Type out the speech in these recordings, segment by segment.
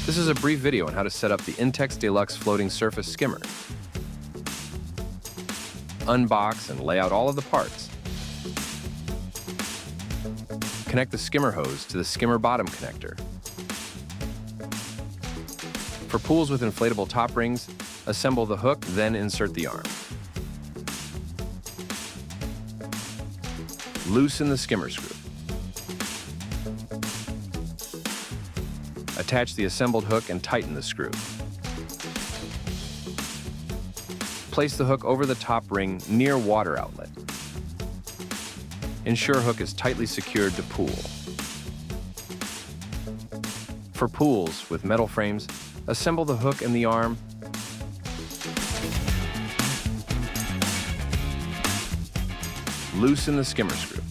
This is a brief video on how to set up the INTEX Deluxe floating surface skimmer. Unbox and lay out all of the parts. Connect the skimmer hose to the skimmer bottom connector. For pools with inflatable top rings, assemble the hook, then insert the arm. Loosen the skimmer screw. Attach the assembled hook and tighten the screw. Place the hook over the top ring near water outlet. Ensure hook is tightly secured to pool. For pools with metal frames, assemble the hook and the arm. Loosen the skimmer screw.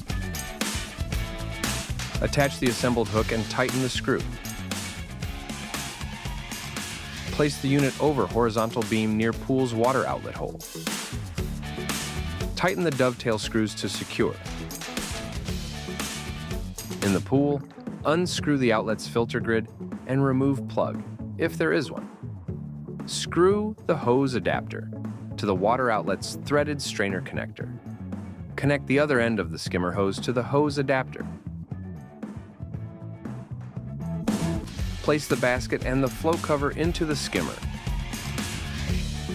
Attach the assembled hook and tighten the screw. Place the unit over horizontal beam near pool's water outlet hole. Tighten the dovetail screws to secure. In the pool, unscrew the outlet's filter grid and remove plug, if there is one. Screw the hose adapter to the water outlet's threaded strainer connector. Connect the other end of the skimmer hose to the hose adapter. Place the basket and the float cover into the skimmer.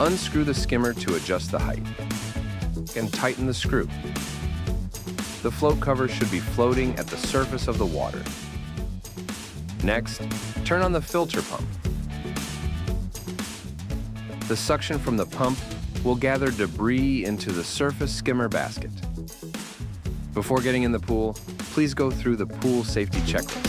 Unscrew the skimmer to adjust the height, and tighten the screw. The float cover should be floating at the surface of the water. Next, turn on the filter pump. The suction from the pump will gather debris into the surface skimmer basket. Before getting in the pool, please go through the pool safety checklist.